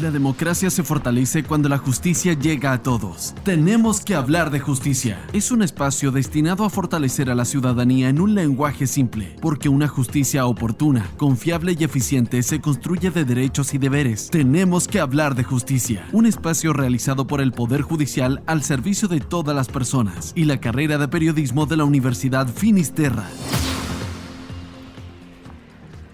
La democracia se fortalece cuando la justicia llega a todos. Tenemos que hablar de justicia. Es un espacio destinado a fortalecer a la ciudadanía en un lenguaje simple, porque una justicia oportuna, confiable y eficiente se construye de derechos y deberes. Tenemos que hablar de justicia. Un espacio realizado por el Poder Judicial al servicio de todas las personas y la carrera de periodismo de la Universidad Finisterra.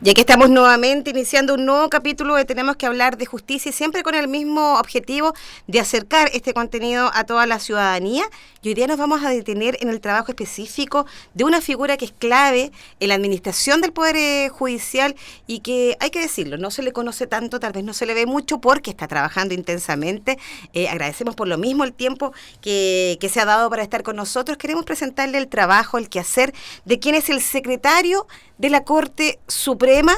Y aquí estamos nuevamente iniciando un nuevo capítulo de Tenemos que hablar de justicia y siempre con el mismo objetivo de acercar este contenido a toda la ciudadanía. Y hoy día nos vamos a detener en el trabajo específico de una figura que es clave en la administración del Poder Judicial y que, hay que decirlo, no se le conoce tanto, tal vez no se le ve mucho porque está trabajando intensamente. Agradecemos por lo mismo el tiempo que se ha dado para estar con nosotros. Queremos presentarle el trabajo, el quehacer de quien es el secretario de la Corte Suprema.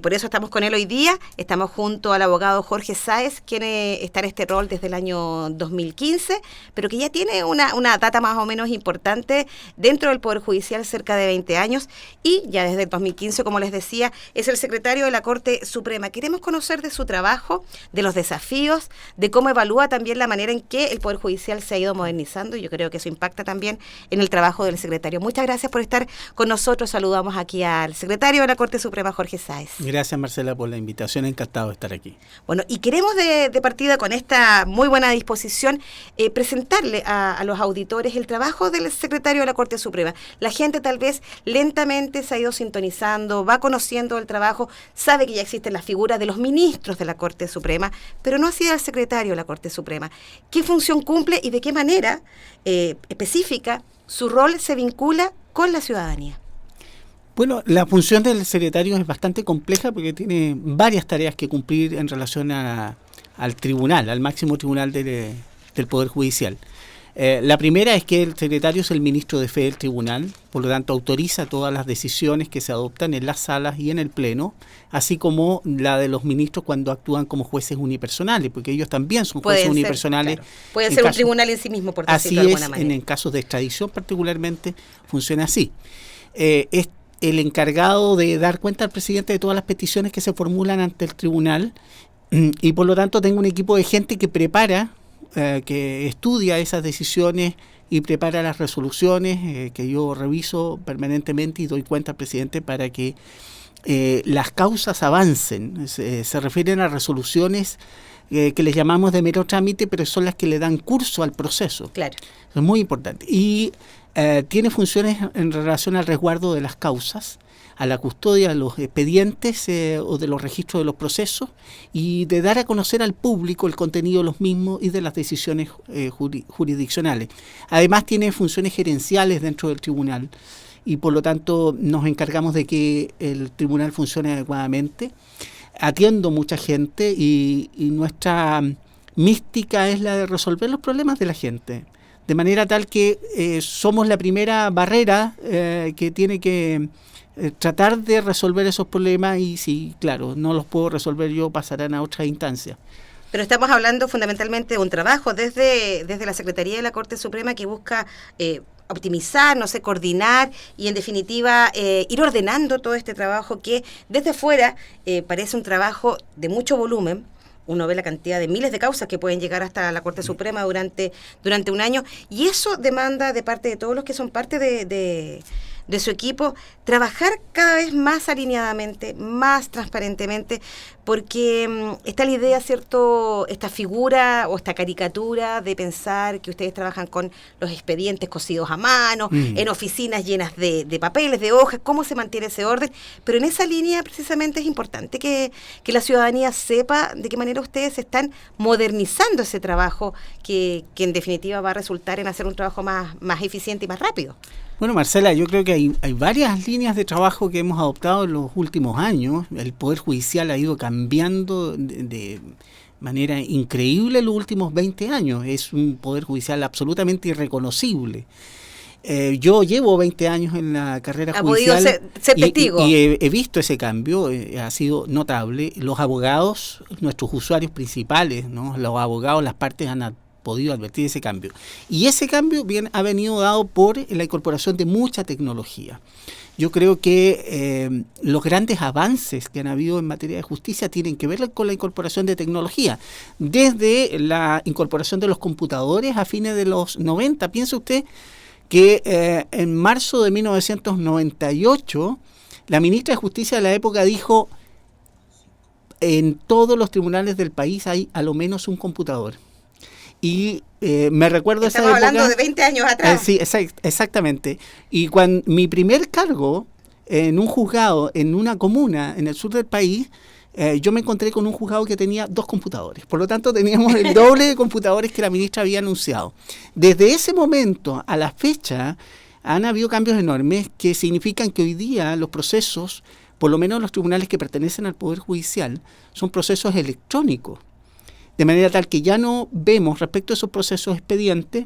Por eso estamos con él hoy día. Estamos junto al abogado Jorge Sáez, quien está en este rol desde el año 2015, pero que ya tiene una data más o menos importante dentro del Poder Judicial, cerca de 20 años, y ya desde el 2015, como les decía, es el secretario de la Corte Suprema. Queremos conocer de su trabajo, de los desafíos, de cómo evalúa también la manera en que el Poder Judicial se ha ido modernizando. Yo creo que eso impacta también en el trabajo del secretario. Muchas gracias por estar con nosotros. Saludamos aquí al secretario de la Corte Suprema, Jorge Sáez. Gracias, Marcela, por la invitación. Encantado de estar aquí. Bueno, y queremos de partida, con esta muy buena disposición, presentarle a los auditores el trabajo del secretario de la Corte Suprema. La gente tal vez lentamente se ha ido sintonizando, va conociendo el trabajo, sabe que ya existen las figuras de los ministros de la Corte Suprema, pero no así del secretario de la Corte Suprema. ¿Qué función cumple y de qué manera específica su rol se vincula con la ciudadanía? Bueno, la función del secretario es bastante compleja porque tiene varias tareas que cumplir en relación al tribunal, al máximo tribunal del Poder Judicial. La primera es que el secretario es el ministro de fe del tribunal, por lo tanto autoriza todas las decisiones que se adoptan en las salas y en el pleno, así como la de los ministros cuando actúan como jueces unipersonales, porque ellos también son jueces unipersonales. Claro. Pueden ser un tribunal en sí mismo, por decirlo de alguna manera. En casos de extradición particularmente funciona así. Es el encargado de dar cuenta al presidente de todas las peticiones que se formulan ante el tribunal y por lo tanto tengo un equipo de gente que prepara, que estudia esas decisiones y prepara las resoluciones que yo reviso permanentemente y doy cuenta al presidente para que las causas avancen. Se refieren a resoluciones que les llamamos de mero trámite, pero son las que le dan curso al proceso. Claro. Eso es muy importante. Y tiene funciones en relación al resguardo de las causas, a la custodia de los expedientes o de los registros de los procesos y de dar a conocer al público el contenido de los mismos y de las decisiones jurisdiccionales. Además tiene funciones gerenciales dentro del tribunal y por lo tanto nos encargamos de que el tribunal funcione adecuadamente. Atiendo mucha gente y nuestra mística es la de resolver los problemas de la gente, de manera tal que somos la primera barrera que tiene que tratar de resolver esos problemas y si, claro, no los puedo resolver yo, pasarán a otras instancias. Pero estamos hablando fundamentalmente de un trabajo desde la Secretaría de la Corte Suprema que busca optimizar, coordinar y en definitiva ir ordenando todo este trabajo que desde fuera parece un trabajo de mucho volumen. Uno ve la cantidad de miles de causas que pueden llegar hasta la Corte Suprema durante un año y eso demanda de parte de todos los que son parte de su equipo trabajar cada vez más alineadamente, más transparentemente, porque está la idea, ¿cierto?, esta figura o esta caricatura de pensar que ustedes trabajan con los expedientes cosidos a mano, en oficinas llenas de papeles, de hojas, cómo se mantiene ese orden, pero en esa línea precisamente es importante que la ciudadanía sepa de qué manera ustedes están modernizando ese trabajo que en definitiva va a resultar en hacer un trabajo más eficiente y más rápido. Bueno, Marcela, yo creo que hay varias líneas de trabajo que hemos adoptado en los últimos años. El Poder Judicial ha ido cambiando de manera increíble en los últimos 20 años. Es un Poder Judicial absolutamente irreconocible. Yo llevo 20 años en la carrera judicial. ¿Ha podido ser testigo? Y he visto ese cambio, ha sido notable. Los abogados, nuestros usuarios principales, ¿no? Los abogados, las partes han podido advertir ese cambio. Y ese cambio ha venido dado por la incorporación de mucha tecnología. Yo creo que los grandes avances que han habido en materia de justicia tienen que ver con la incorporación de tecnología. Desde la incorporación de los computadores a fines de los 90, piensa usted que en marzo de 1998, la ministra de Justicia de la época dijo: en todos los tribunales del país hay a lo menos un computador. Y me recuerdo esa época. Estamos hablando de 20 años atrás. Sí, exactamente. Y cuando mi primer cargo en un juzgado, en una comuna en el sur del país, yo me encontré con un juzgado que tenía 2 computadores. Por lo tanto, teníamos el doble de computadores que la ministra había anunciado. Desde ese momento a la fecha, han habido cambios enormes que significan que hoy día los procesos, por lo menos los tribunales que pertenecen al Poder Judicial, son procesos electrónicos. De manera tal que ya no vemos respecto a esos procesos expedientes,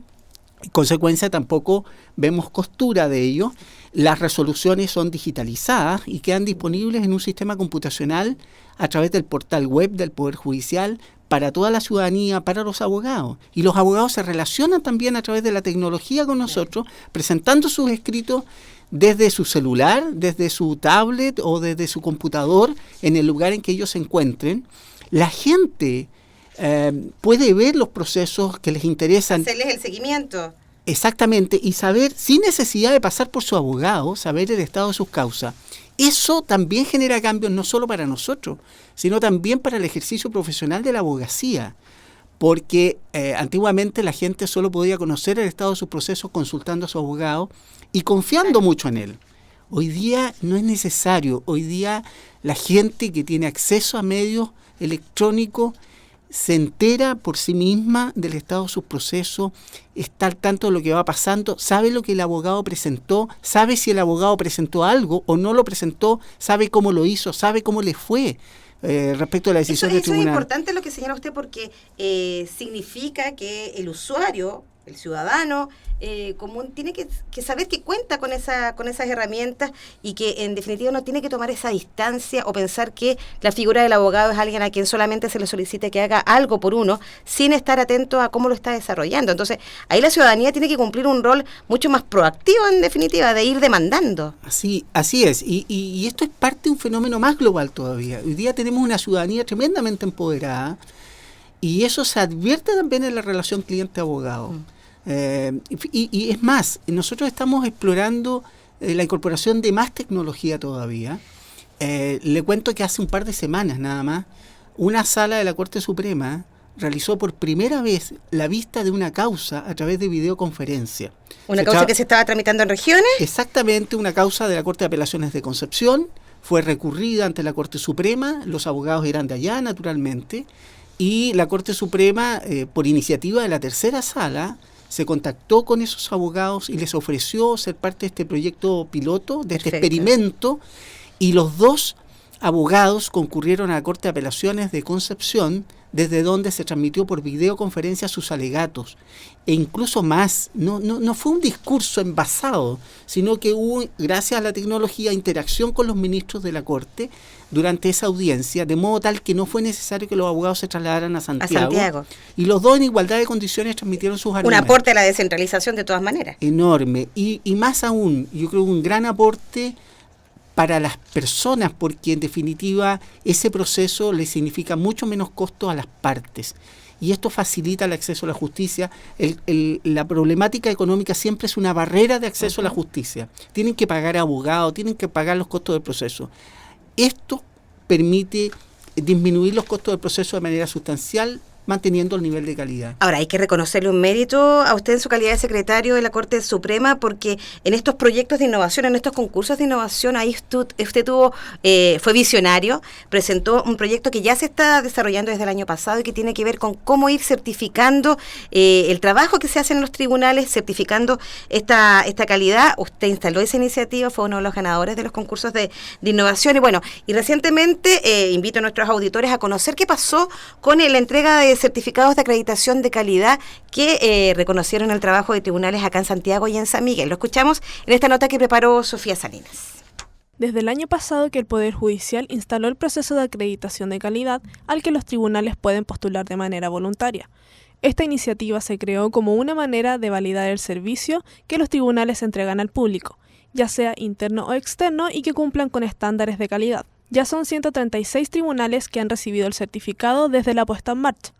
en consecuencia tampoco vemos costura de ellos. Las resoluciones son digitalizadas y quedan disponibles en un sistema computacional a través del portal web del Poder Judicial para toda la ciudadanía, para los abogados. Y los abogados se relacionan también a través de la tecnología con nosotros, presentando sus escritos desde su celular, desde su tablet o desde su computador en el lugar en que ellos se encuentren. La gente puede ver los procesos que les interesan. Hacerles el seguimiento. Exactamente, y saber, sin necesidad de pasar por su abogado, saber el estado de sus causas. Eso también genera cambios no solo para nosotros, sino también para el ejercicio profesional de la abogacía. Porque antiguamente la gente solo podía conocer el estado de sus procesos consultando a su abogado y confiando mucho en él. Hoy día no es necesario. Hoy día la gente que tiene acceso a medios electrónicos se entera por sí misma del estado de sus procesos, está al tanto de lo que va pasando, sabe lo que el abogado presentó, sabe si el abogado presentó algo o no lo presentó, sabe cómo lo hizo, sabe cómo le fue respecto a la decisión del tribunal. Eso es importante lo que señala usted, porque significa que el usuario, el ciudadano común, tiene que saber que cuenta con esas herramientas y que en definitiva no tiene que tomar esa distancia o pensar que la figura del abogado es alguien a quien solamente se le solicita que haga algo por uno sin estar atento a cómo lo está desarrollando. Entonces ahí la ciudadanía tiene que cumplir un rol mucho más proactivo, en definitiva, de ir demandando. Así es, y esto es parte de un fenómeno más global todavía. Hoy día tenemos una ciudadanía tremendamente empoderada y eso se advierte también en la relación cliente-abogado. Y es más, nosotros estamos explorando la incorporación de más tecnología todavía. Le cuento que hace un par de semanas nada más, una sala de la Corte Suprema realizó por primera vez la vista de una causa a través de videoconferencia. ¿Una causa que se estaba tramitando en regiones? Exactamente, una causa de la Corte de Apelaciones de Concepción, fue recurrida ante la Corte Suprema, los abogados eran de allá naturalmente, y la Corte Suprema, por iniciativa de la tercera sala, se contactó con esos abogados y les ofreció ser parte de este proyecto piloto, de este experimento, y los 2 abogados concurrieron a la Corte de Apelaciones de Concepción, desde donde se transmitió por videoconferencia sus alegatos. E incluso más, no fue un discurso envasado, sino que hubo, gracias a la tecnología, interacción con los ministros de la Corte durante esa audiencia, de modo tal que no fue necesario que los abogados se trasladaran a Santiago. Y los 2 en igualdad de condiciones transmitieron sus argumentos. Un aporte a la descentralización de todas maneras. Enorme. Y más aún, yo creo que un gran aporte para las personas, porque en definitiva ese proceso le significa mucho menos costo a las partes. Y esto facilita el acceso a la justicia. La problemática económica siempre es una barrera de acceso a la justicia. Tienen que pagar abogados, tienen que pagar los costos del proceso. Esto permite disminuir los costos del proceso de manera sustancial, manteniendo el nivel de calidad. Ahora, hay que reconocerle un mérito a usted en su calidad de secretario de la Corte Suprema, porque en estos proyectos de innovación, en estos concursos de innovación, ahí usted fue visionario, presentó un proyecto que ya se está desarrollando desde el año pasado y que tiene que ver con cómo ir certificando el trabajo que se hace en los tribunales, certificando esta calidad. Usted instaló esa iniciativa, fue uno de los ganadores de los concursos de innovación y recientemente invito a nuestros auditores a conocer qué pasó con la entrega de certificados de acreditación de calidad que reconocieron el trabajo de tribunales acá en Santiago y en San Miguel. Lo escuchamos en esta nota que preparó Sofía Salinas. Desde el año pasado que el Poder Judicial instaló el proceso de acreditación de calidad al que los tribunales pueden postular de manera voluntaria. Esta iniciativa se creó como una manera de validar el servicio que los tribunales entregan al público ya sea interno o externo, y que cumplan con estándares de calidad. Ya son 136 tribunales que han recibido el certificado desde la puesta en marcha.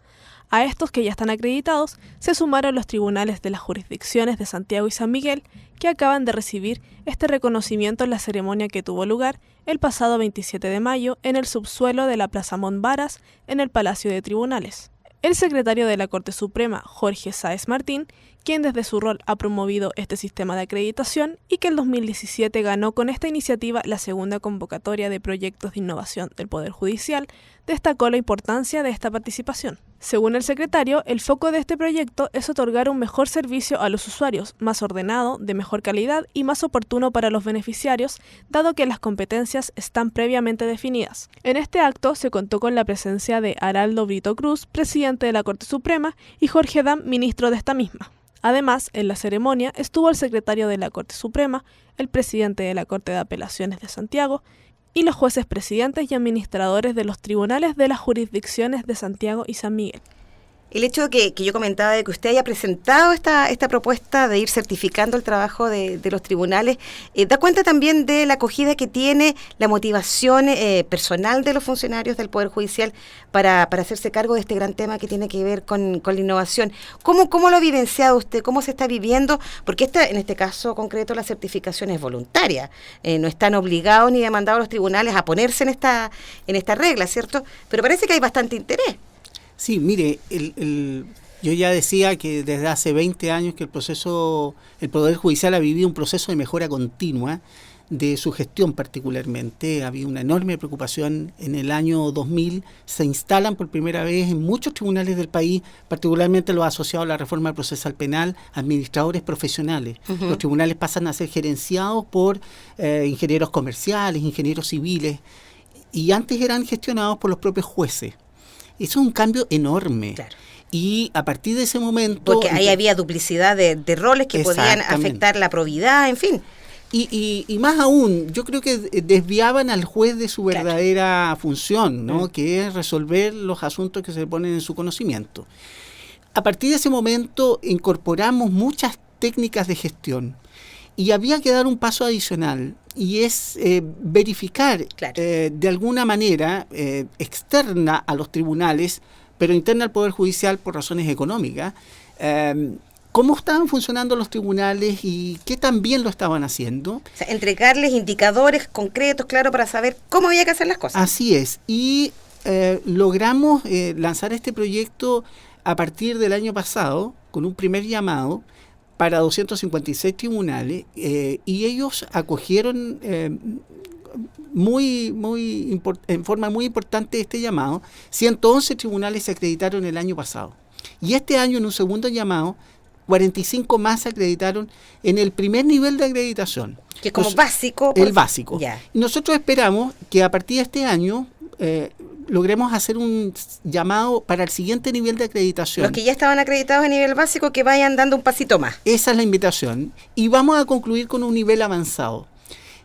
A estos que ya están acreditados se sumaron los tribunales de las jurisdicciones de Santiago y San Miguel, que acaban de recibir este reconocimiento en la ceremonia que tuvo lugar el pasado 27 de mayo en el subsuelo de la Plaza Montbaras, en el Palacio de Tribunales. El secretario de la Corte Suprema, Jorge Sáez Martín, quien desde su rol ha promovido este sistema de acreditación y que en 2017 ganó con esta iniciativa la segunda convocatoria de proyectos de innovación del Poder Judicial, destacó la importancia de esta participación. Según el secretario, el foco de este proyecto es otorgar un mejor servicio a los usuarios, más ordenado, de mejor calidad y más oportuno para los beneficiarios, dado que las competencias están previamente definidas. En este acto se contó con la presencia de Araldo Brito Cruz, presidente de la Corte Suprema, y Jorge Dam, ministro de esta misma. Además, en la ceremonia estuvo el secretario de la Corte Suprema, el presidente de la Corte de Apelaciones de Santiago y los jueces presidentes y administradores de los tribunales de las jurisdicciones de Santiago y San Miguel. El hecho que yo comentaba de que usted haya presentado esta propuesta de ir certificando el trabajo de los tribunales, da cuenta también de la acogida que tiene la motivación personal de los funcionarios del Poder Judicial para hacerse cargo de este gran tema que tiene que ver con la innovación. ¿Cómo lo ha vivenciado usted? ¿Cómo se está viviendo? Porque en este caso concreto la certificación es voluntaria. No están obligados ni demandados los tribunales a ponerse en esta regla, ¿cierto? Pero parece que hay bastante interés. Sí, mire, yo ya decía que desde hace 20 años que el Poder Judicial ha vivido un proceso de mejora continua de su gestión particularmente. Había una enorme preocupación. En el año 2000 se instalan por primera vez en muchos tribunales del país, particularmente los asociados a la reforma procesal penal, administradores profesionales. Uh-huh. Los tribunales pasan a ser gerenciados por ingenieros comerciales, ingenieros civiles, y antes eran gestionados por los propios jueces. Eso es un cambio enorme. Claro. Y a partir de ese momento... Porque ahí había duplicidad de roles que podían afectar la probidad, en fin. Y más aún, yo creo que desviaban al juez de su verdadera función, ¿no? Que es resolver los asuntos que se ponen en su conocimiento. A partir de ese momento incorporamos muchas técnicas de gestión y había que dar un paso adicional, y es verificar de alguna manera externa a los tribunales, pero interna al Poder Judicial por razones económicas, cómo estaban funcionando los tribunales y qué tan bien lo estaban haciendo. O sea, entregarles indicadores concretos, claro, para saber cómo había que hacer las cosas. Así es, y logramos lanzar este proyecto a partir del año pasado, con un primer llamado para 256 tribunales, y ellos acogieron en forma muy importante este llamado. 111 tribunales se acreditaron el año pasado. Y este año, en un segundo llamado, 45 más se acreditaron en el primer nivel de acreditación. Que es como básico. El básico. Ya. Y nosotros esperamos que a partir de este año logremos hacer un llamado para el siguiente nivel de acreditación. Los que ya estaban acreditados a nivel básico, que vayan dando un pasito más. Esa es la invitación. Y vamos a concluir con un nivel avanzado.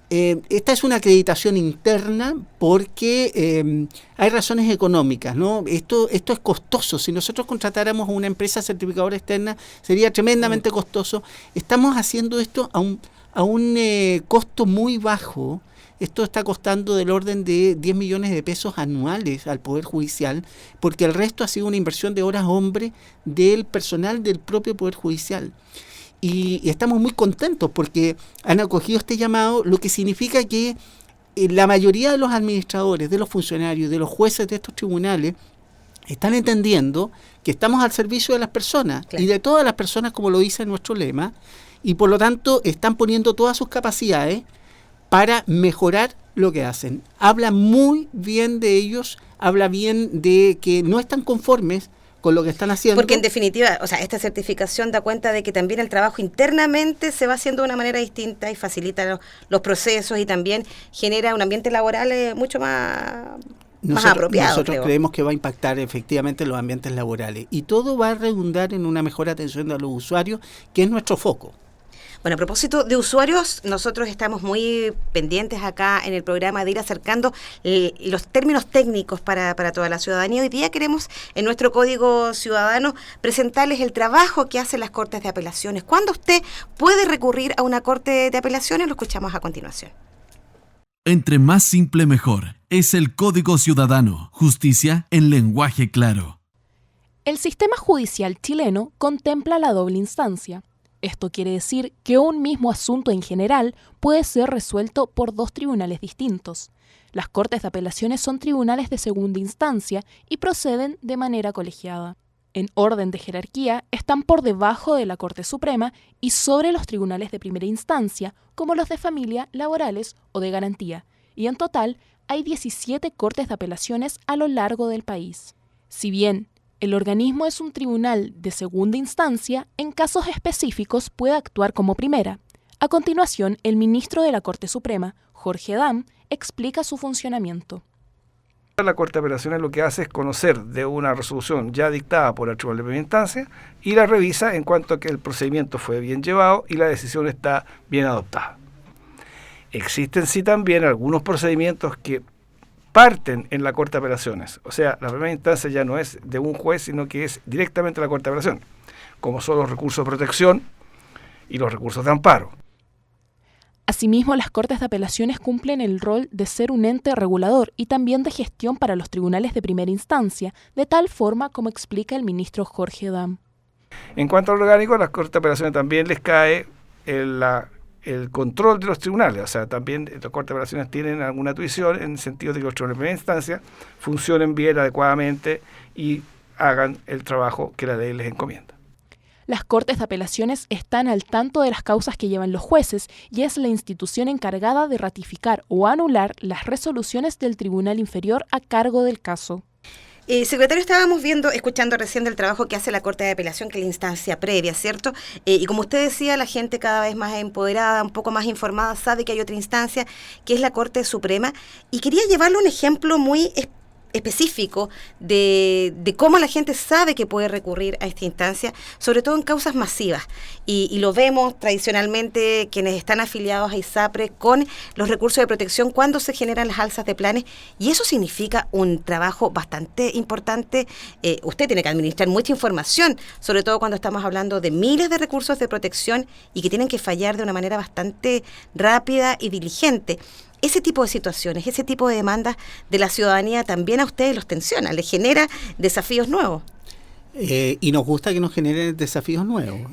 Esta es una acreditación interna porque hay razones económicas, ¿no? Esto es costoso. Si nosotros contratáramos a una empresa certificadora externa, sería tremendamente costoso. Estamos haciendo esto a un costo muy bajo. Esto está costando del orden de 10 millones de pesos anuales al Poder Judicial, porque el resto ha sido una inversión de horas hombre del personal del propio Poder Judicial. Y estamos muy contentos porque han acogido este llamado, lo que significa que la mayoría de los administradores, de los funcionarios, de los jueces de estos tribunales, están entendiendo que estamos al servicio de las personas, claro, y de todas las personas, como lo dice nuestro lema, y por lo tanto están poniendo todas sus capacidades para mejorar lo que hacen. Habla muy bien de ellos, habla bien de que no están conformes con lo que están haciendo. Porque en definitiva, o sea, esta certificación da cuenta de que también el trabajo internamente se va haciendo de una manera distinta y facilita los procesos y también genera un ambiente laboral mucho más apropiado. Nosotros creemos que va a impactar efectivamente los ambientes laborales y todo va a redundar en una mejor atención a los usuarios, que es nuestro foco. Bueno, a propósito de usuarios, nosotros estamos muy pendientes acá en el programa de ir acercando los términos técnicos para toda la ciudadanía. Hoy día queremos en nuestro Código Ciudadano presentarles el trabajo que hacen las Cortes de Apelaciones. ¿Cuándo usted puede recurrir a una Corte de Apelaciones? Lo escuchamos a continuación. Entre más simple mejor. Es el Código Ciudadano. Justicia en lenguaje claro. El sistema judicial chileno contempla la doble instancia. Esto quiere decir que un mismo asunto en general puede ser resuelto por dos tribunales distintos. Las Cortes de Apelaciones son tribunales de segunda instancia y proceden de manera colegiada. En orden de jerarquía, están por debajo de la Corte Suprema y sobre los tribunales de primera instancia, como los de familia, laborales o de garantía. Y en total, hay 17 Cortes de Apelaciones a lo largo del país. Si bien el organismo es un tribunal de segunda instancia, en casos específicos puede actuar como primera. A continuación, el ministro de la Corte Suprema, Jorge Dam, explica su funcionamiento. La Corte de Apelaciones lo que hace es conocer de una resolución ya dictada por el Tribunal de Primera Instancia y la revisa en cuanto a que el procedimiento fue bien llevado y la decisión está bien adoptada. Existen sí también algunos procedimientos que parten en la Corte de Apelaciones. O sea, la primera instancia ya no es de un juez, sino que es directamente la Corte de Apelaciones, como son los recursos de protección y los recursos de amparo. Asimismo, las Cortes de Apelaciones cumplen el rol de ser un ente regulador y también de gestión para los tribunales de primera instancia, de tal forma como explica el ministro Jorge Dam. En cuanto al orgánico, a las Cortes de Apelaciones también les cae el control de los tribunales. O sea, también las Cortes de Apelaciones tienen alguna tuición en el sentido de que los tribunales de primera instancia funcionen bien, adecuadamente y hagan el trabajo que la ley les encomienda. Las Cortes de Apelaciones están al tanto de las causas que llevan los jueces y es la institución encargada de ratificar o anular las resoluciones del Tribunal Inferior a cargo del caso. Secretario, estábamos escuchando recién del trabajo que hace la Corte de Apelación, que es la instancia previa, ¿cierto? Y como usted decía, la gente cada vez más empoderada, un poco más informada, sabe que hay otra instancia, que es la Corte Suprema. Y quería llevarle un ejemplo muy específico de cómo la gente sabe que puede recurrir a esta instancia, sobre todo en causas masivas. Y lo vemos tradicionalmente quienes están afiliados a ISAPRE con los recursos de protección cuando se generan las alzas de planes, y eso significa un trabajo bastante importante. Usted tiene que administrar mucha información, sobre todo cuando estamos hablando de miles de recursos de protección y que tienen que fallar de una manera bastante rápida y diligente. Ese tipo de situaciones, ese tipo de demandas de la ciudadanía también a ustedes los tensiona, les genera desafíos nuevos. Y nos gusta que nos generen desafíos nuevos.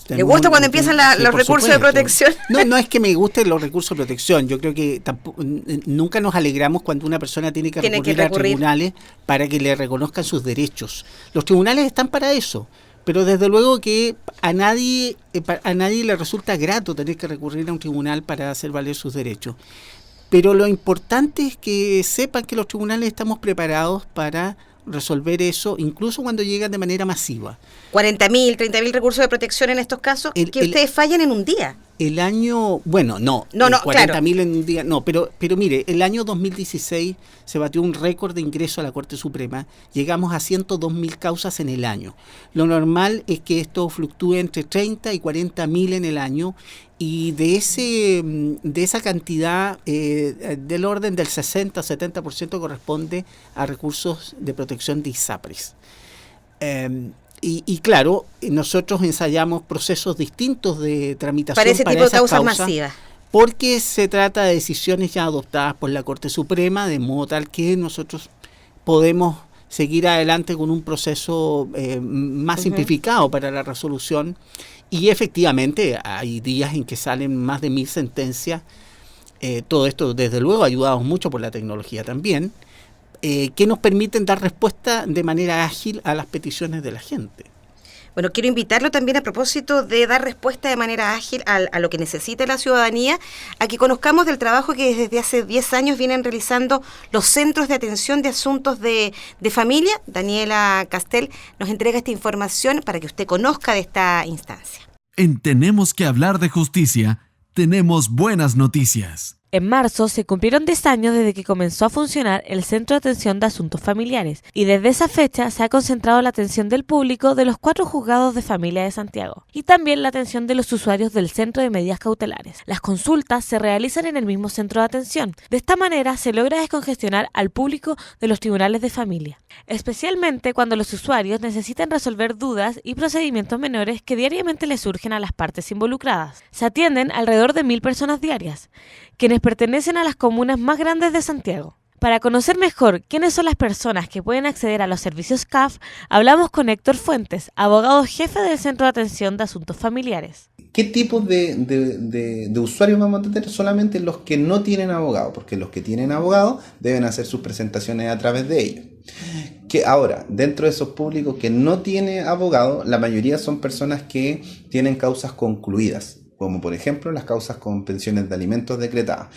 ¿Le gusta cuando empiezan los recursos de protección? No es que me gusten los recursos de protección. Yo creo que nunca nos alegramos cuando una persona tiene que recurrir a tribunales para que le reconozcan sus derechos. Los tribunales están para eso. Pero desde luego que a nadie le resulta grato tener que recurrir a un tribunal para hacer valer sus derechos. Pero lo importante es que sepan que los tribunales estamos preparados para resolver eso, incluso cuando llegan de manera masiva. 40.000, 30.000 recursos de protección en estos casos, que ustedes fallan en un día. El año, bueno, no 40.000 en un día, no, pero mire, el año 2016 se batió un récord de ingreso a la Corte Suprema, llegamos a 102.000 causas en el año. Lo normal es que esto fluctúe entre 30 y 40.000 en el año, y de esa cantidad, del orden del 60-70% corresponde a recursos de protección de ISAPRES. Y claro, nosotros ensayamos procesos distintos de tramitación para ese tipo de causas masivas. Porque se trata de decisiones ya adoptadas por la Corte Suprema, de modo tal que nosotros podemos seguir adelante con un proceso más simplificado para la resolución. Y efectivamente hay días en que salen más de 1.000 sentencias. Todo esto, desde luego, ayudados mucho por la tecnología también, que nos permiten dar respuesta de manera ágil a las peticiones de la gente. Bueno, quiero invitarlo también, a propósito de dar respuesta de manera ágil a lo que necesita la ciudadanía, a que conozcamos del trabajo que desde hace 10 años vienen realizando los centros de atención de asuntos de familia. Daniela Castel nos entrega esta información para que usted conozca de esta instancia. En Tenemos que hablar de justicia, tenemos buenas noticias. En marzo se cumplieron 10 años desde que comenzó a funcionar el Centro de Atención de Asuntos Familiares y desde esa fecha se ha concentrado la atención del público de los 4 juzgados de familia de Santiago y también la atención de los usuarios del Centro de Medidas Cautelares. Las consultas se realizan en el mismo centro de atención. De esta manera se logra descongestionar al público de los tribunales de familia, especialmente cuando los usuarios necesitan resolver dudas y procedimientos menores que diariamente les surgen a las partes involucradas. Se atienden alrededor de 1.000 personas diarias, quienes pertenecen a las comunas más grandes de Santiago. Para conocer mejor quiénes son las personas que pueden acceder a los servicios CAF, hablamos con Héctor Fuentes, abogado jefe del Centro de Atención de Asuntos Familiares. ¿Qué tipos de usuarios vamos a tener? Solamente los que no tienen abogado, porque los que tienen abogado deben hacer sus presentaciones a través de ellos. Que ahora, dentro de esos públicos que no tienen abogado, la mayoría son personas que tienen causas concluidas, como por ejemplo las causas con pensiones de alimentos decretadas.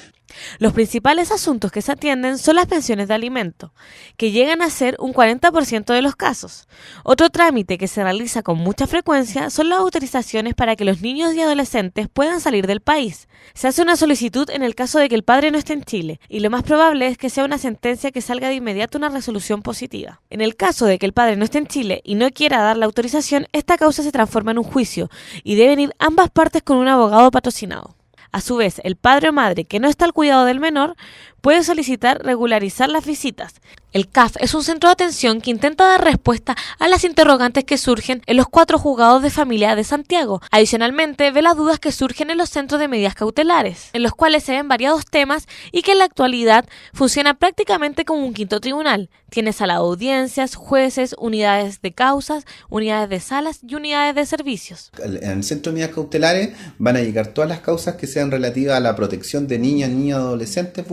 Los principales asuntos que se atienden son las pensiones de alimento, que llegan a ser un 40% de los casos. Otro trámite que se realiza con mucha frecuencia son las autorizaciones para que los niños y adolescentes puedan salir del país. Se hace una solicitud en el caso de que el padre no esté en Chile, y lo más probable es que sea una sentencia que salga de inmediato una resolución positiva. En el caso de que el padre no esté en Chile y no quiera dar la autorización, esta causa se transforma en un juicio, y deben ir ambas partes con un abogado patrocinado. A su vez, el padre o madre que no está al cuidado del menor puede solicitar regularizar las visitas. El CAF es un centro de atención que intenta dar respuesta a las interrogantes que surgen en los 4 juzgados de familia de Santiago. Adicionalmente, ve las dudas que surgen en los centros de medidas cautelares, en los cuales se ven variados temas y que en la actualidad funciona prácticamente como un quinto tribunal. Tiene sala de audiencias, jueces, unidades de causas, unidades de salas y unidades de servicios. En el centro de medidas cautelares van a llegar todas las causas que sean relativas a la protección de niñas, niños, adolescentes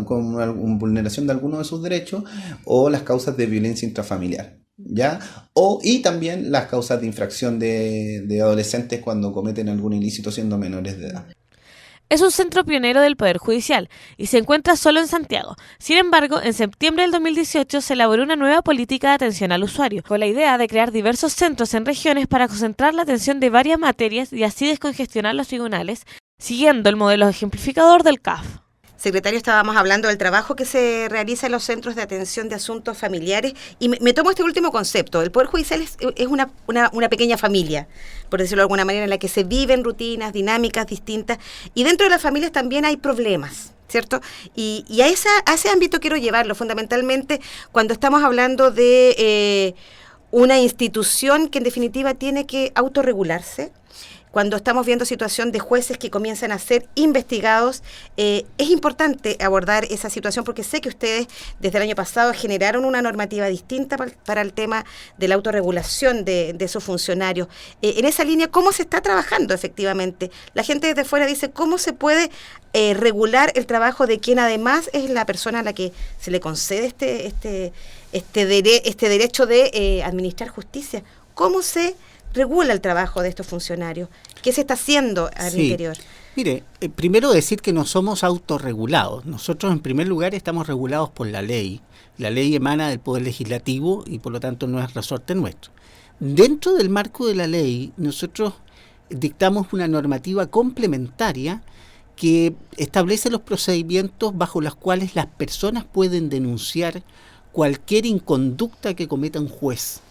con vulneración de alguno de sus derechos, o las causas de violencia intrafamiliar, ¿ya? Y también las causas de infracción de adolescentes cuando cometen algún ilícito siendo menores de edad. Es un centro pionero del Poder Judicial y se encuentra solo en Santiago. Sin embargo, en septiembre del 2018 se elaboró una nueva política de atención al usuario, con la idea de crear diversos centros en regiones para concentrar la atención de varias materias y así descongestionar los tribunales, siguiendo el modelo ejemplificador del CAF. Secretario, estábamos hablando del trabajo que se realiza en los centros de atención de asuntos familiares y me tomo este último concepto. El Poder Judicial es una pequeña familia, por decirlo de alguna manera, en la que se viven rutinas, dinámicas distintas y dentro de las familias también hay problemas, ¿cierto? Y a ese ámbito quiero llevarlo, fundamentalmente cuando estamos hablando de una institución que en definitiva tiene que autorregularse. Cuando estamos viendo situación de jueces que comienzan a ser investigados, es importante abordar esa situación porque sé que ustedes desde el año pasado generaron una normativa distinta para el tema de la autorregulación de esos funcionarios. En esa línea, ¿cómo se está trabajando efectivamente? La gente desde fuera dice, ¿cómo se puede regular el trabajo de quien además es la persona a la que se le concede este derecho de administrar justicia? ¿Cómo se regula el trabajo de estos funcionarios? ¿Qué se está haciendo al interior? Mire, primero decir que no somos autorregulados. Nosotros en primer lugar estamos regulados por la ley. La ley emana del Poder Legislativo y por lo tanto no es resorte nuestro. Dentro del marco de la ley, nosotros dictamos una normativa complementaria que establece los procedimientos bajo los cuales las personas pueden denunciar cualquier inconducta que cometa un juez.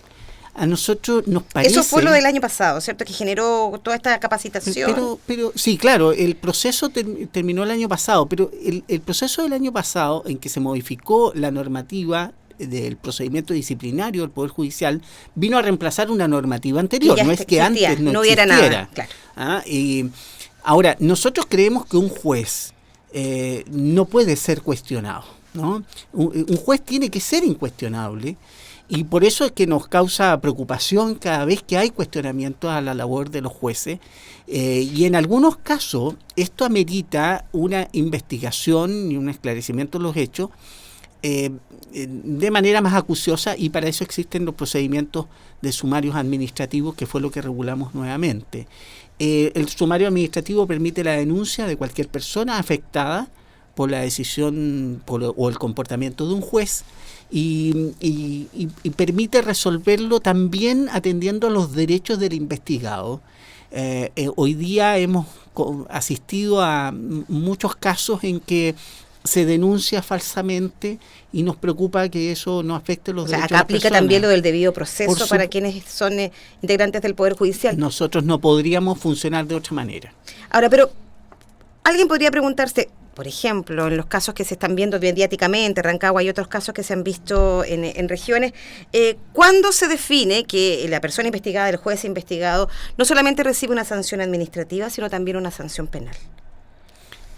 A nosotros nos parece... Eso fue lo del año pasado, ¿cierto? Que generó toda esta capacitación. Pero sí, claro, el proceso terminó el año pasado, pero el proceso del año pasado en que se modificó la normativa del procedimiento disciplinario del Poder Judicial vino a reemplazar una normativa anterior. No es que antes no existiera nada. Claro. Y ahora, nosotros creemos que un juez no puede ser cuestionado, ¿no? Un juez tiene que ser incuestionable. Y por eso es que nos causa preocupación cada vez que hay cuestionamientos a la labor de los jueces. Y en algunos casos esto amerita una investigación y un esclarecimiento de los hechos de manera más acuciosa, y para eso existen los procedimientos de sumarios administrativos, que fue lo que regulamos nuevamente. El sumario administrativo permite la denuncia de cualquier persona afectada por la decisión o el comportamiento de un juez, y permite resolverlo también atendiendo a los derechos del investigado, Hoy día hemos asistido a muchos casos en que se denuncia falsamente y nos preocupa que eso no afecte los derechos de las acá aplica personas. también lo del debido proceso para quienes son integrantes del Poder Judicial. Nosotros no podríamos funcionar de otra manera. Ahora, pero alguien podría preguntarse, por ejemplo, en los casos que se están viendo mediáticamente, Rancagua y otros casos que se han visto en regiones, ¿cuándo se define que la persona investigada, el juez investigado, no solamente recibe una sanción administrativa, sino también una sanción penal?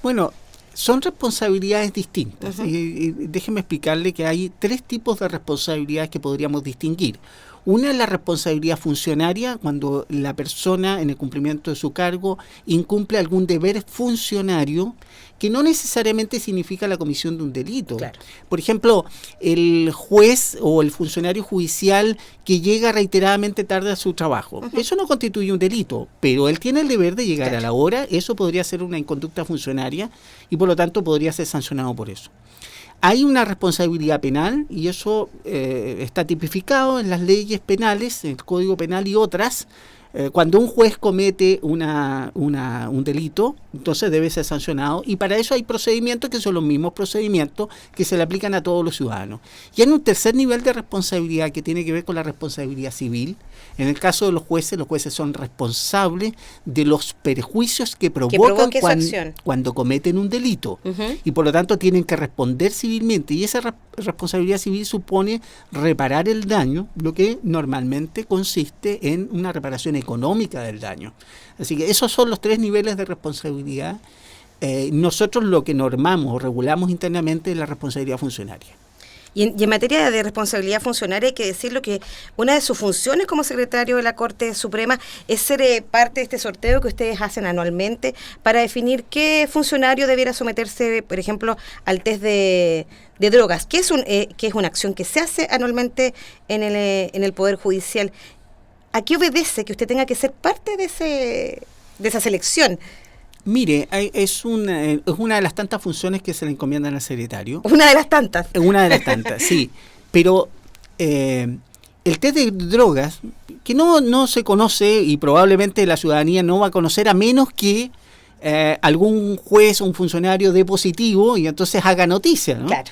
Bueno, son responsabilidades distintas. Y déjeme explicarle que hay 3 tipos de responsabilidades que podríamos distinguir. Una es la responsabilidad funcionaria, cuando la persona en el cumplimiento de su cargo incumple algún deber funcionario que no necesariamente significa la comisión de un delito. Claro. Por ejemplo, el juez o el funcionario judicial que llega reiteradamente tarde a su trabajo. Eso no constituye un delito, pero él tiene el deber de llegar a la hora. Eso podría ser una inconducta funcionaria y por lo tanto podría ser sancionado por eso. Hay una responsabilidad penal y eso está tipificado en las leyes penales, en el Código Penal y otras. Cuando un juez comete un delito, entonces debe ser sancionado y para eso hay procedimientos que son los mismos procedimientos que se le aplican a todos los ciudadanos. Y hay un tercer nivel de responsabilidad que tiene que ver con la responsabilidad civil. En el caso de los jueces son responsables de los perjuicios que provocan cuando cometen un delito y por lo tanto tienen que responder civilmente y esa responsabilidad civil supone reparar el daño, lo que normalmente consiste en una reparación económica del daño. Así que esos son los 3 niveles de responsabilidad. Nosotros lo que normamos o regulamos internamente es la responsabilidad funcionaria. Y en materia de responsabilidad funcionaria hay que decirlo que una de sus funciones como secretario de la Corte Suprema es ser parte de este sorteo que ustedes hacen anualmente para definir qué funcionario debiera someterse, por ejemplo, al test de drogas, que es una acción que se hace anualmente en el Poder Judicial. ¿A qué obedece que usted tenga que ser parte de esa selección? Mire, es una de las tantas funciones que se le encomiendan al secretario. Una de las tantas. Una de las tantas, sí. Pero el test de drogas, que no se conoce y probablemente la ciudadanía no va a conocer a menos que algún juez o un funcionario dé positivo y entonces haga noticia, ¿no? Claro.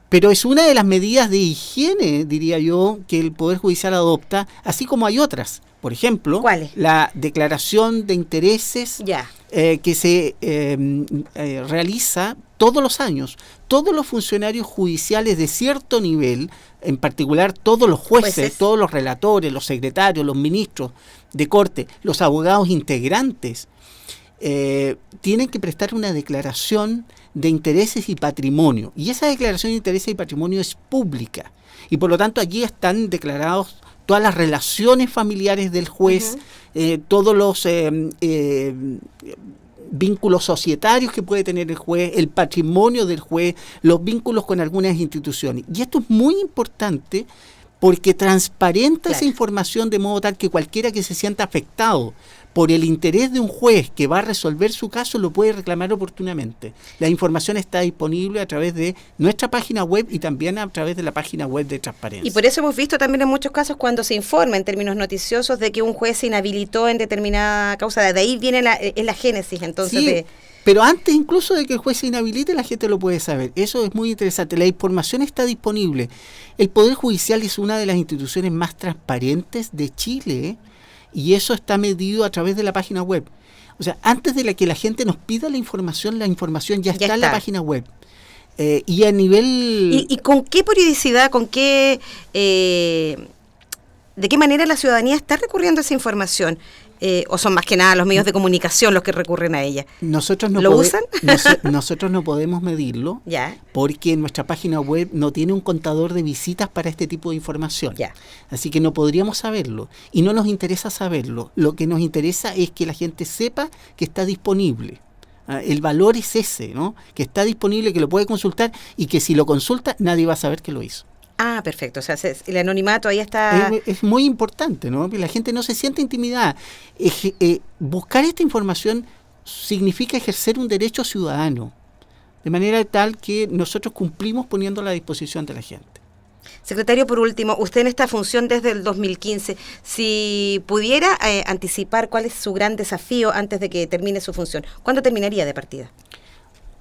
Pero es una de las medidas de higiene, diría yo, que el Poder Judicial adopta, así como hay otras. Por ejemplo, ¿cuáles? La declaración de intereses que se realiza todos los años. Todos los funcionarios judiciales de cierto nivel, en particular todos los jueces, todos los relatores, los secretarios, los ministros de corte, los abogados integrantes, tienen que prestar una declaración de intereses y patrimonio. Y esa declaración de intereses y patrimonio es pública. Y por lo tanto allí están declarados todas las relaciones familiares del juez, todos los vínculos societarios que puede tener el juez, el patrimonio del juez, los vínculos con algunas instituciones. Y esto es muy importante porque transparenta esa información de modo tal que cualquiera que se sienta afectado por el interés de un juez que va a resolver su caso lo puede reclamar oportunamente. La información está disponible a través de nuestra página web y también a través de la página web de Transparencia. Y por eso hemos visto también en muchos casos cuando se informa en términos noticiosos de que un juez se inhabilitó en determinada causa. De ahí viene la génesis entonces sí. Pero antes incluso de que el juez se inhabilite, la gente lo puede saber. Eso es muy interesante. La información está disponible. El Poder Judicial es una de las instituciones más transparentes de Chile, y eso está medido a través de la página web. O sea, antes de que la gente nos pida la información ya está en la página web. Y a nivel... ¿Y con qué periodicidad, de qué manera la ciudadanía está recurriendo a esa información? ¿O son más que nada los medios de comunicación los que recurren a ella? Nosotros no ¿Lo usan? Nosotros no podemos medirlo porque nuestra página web no tiene un contador de visitas para este tipo de información. Así que no podríamos saberlo y no nos interesa saberlo. Lo que nos interesa es que la gente sepa que está disponible. El valor es ese, ¿no? Que está disponible, que lo puede consultar y que si lo consulta nadie va a saber que lo hizo. Ah, perfecto. O sea, el anonimato ahí está... Es muy importante, ¿no? La gente no se siente intimidada. Buscar esta información significa ejercer un derecho ciudadano, de manera tal que nosotros cumplimos poniéndola a disposición de la gente. Secretario, por último, usted en esta función desde el 2015, si pudiera anticipar cuál es su gran desafío antes de que termine su función, ¿cuándo terminaría de partida?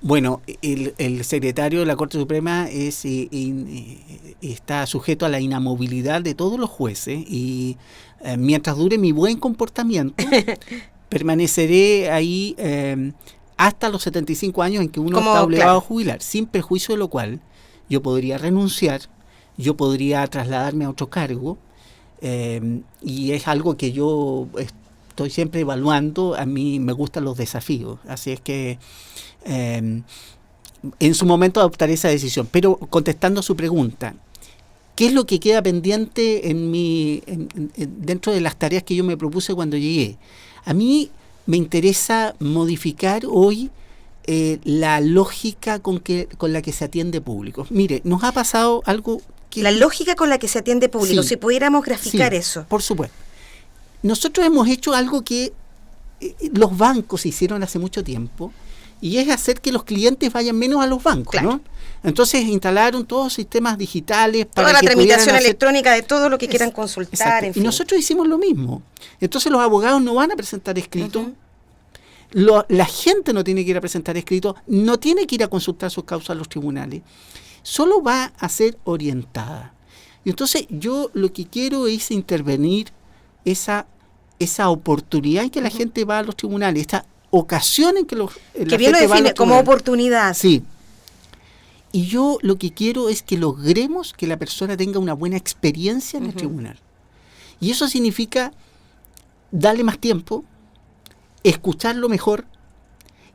Bueno, el secretario de la Corte Suprema está sujeto a la inamovilidad de todos los jueces y mientras dure mi buen comportamiento, permaneceré ahí hasta los 75 años en que uno está obligado a jubilar, sin perjuicio de lo cual yo podría renunciar, yo podría trasladarme a otro cargo y es algo que yo estoy siempre evaluando. A mí me gustan los desafíos, así es que en su momento adoptaré esa decisión. Pero contestando a su pregunta, ¿qué es lo que queda pendiente dentro de las tareas que yo me propuse cuando llegué? A mí me interesa modificar hoy la lógica con la que se atiende público. Mire, nos ha pasado algo que... La lógica con la que se atiende público, sí, si pudiéramos graficar sí, eso. Por supuesto. Nosotros hemos hecho algo que los bancos hicieron hace mucho tiempo, y es hacer que los clientes vayan menos a los bancos, claro, ¿no? Entonces instalaron todos sistemas digitales para toda la que tramitación electrónica de todo lo que quieran consultar. En fin. Y nosotros hicimos lo mismo. Entonces los abogados no van a presentar escrito, la gente no tiene que ir a presentar escrito, no tiene que ir a consultar sus causas a los tribunales, solo va a ser orientada. Y entonces yo lo que quiero es intervenir esa oportunidad en que la gente va a los tribunales, esta ocasión en que que bien lo define como oportunidad. Sí. Y yo lo que quiero es que logremos que la persona tenga una buena experiencia en el tribunal. Y eso significa darle más tiempo, escucharlo mejor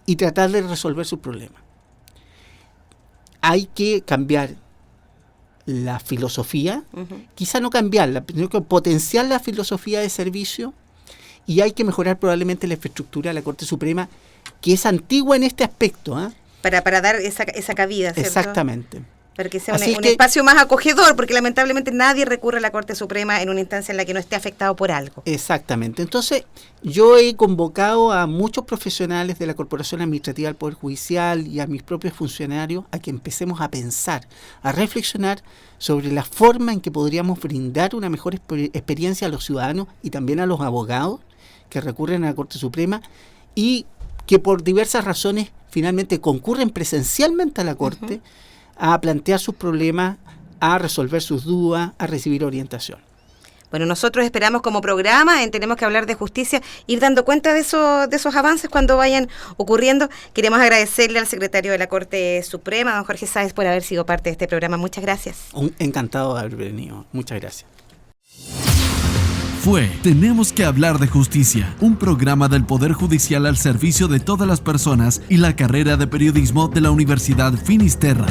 y tratar de resolver sus problemas. Hay que cambiar la filosofía, quizá no cambiarla, sino que potenciar la filosofía de servicio. Y hay que mejorar probablemente la infraestructura de la Corte Suprema, que es antigua en este aspecto. Para dar esa cabida, ¿cierto? Exactamente. Para que sea un espacio más acogedor, porque lamentablemente nadie recurre a la Corte Suprema en una instancia en la que no esté afectado por algo. Exactamente. Entonces, yo he convocado a muchos profesionales de la Corporación Administrativa del Poder Judicial y a mis propios funcionarios a que empecemos a pensar, a reflexionar sobre la forma en que podríamos brindar una mejor experiencia a los ciudadanos y también a los abogados que recurren a la Corte Suprema y que por diversas razones finalmente concurren presencialmente a la Corte a plantear sus problemas, a resolver sus dudas, a recibir orientación. Bueno, nosotros esperamos como programa, Tenemos que hablar de justicia, ir dando cuenta de esos avances cuando vayan ocurriendo. Queremos agradecerle al secretario de la Corte Suprema, don Jorge Sáez, por haber sido parte de este programa. Muchas gracias. Encantado de haber venido. Muchas gracias. Fue Tenemos que hablar de justicia, un programa del Poder Judicial al servicio de todas las personas y la carrera de periodismo de la Universidad Finisterra.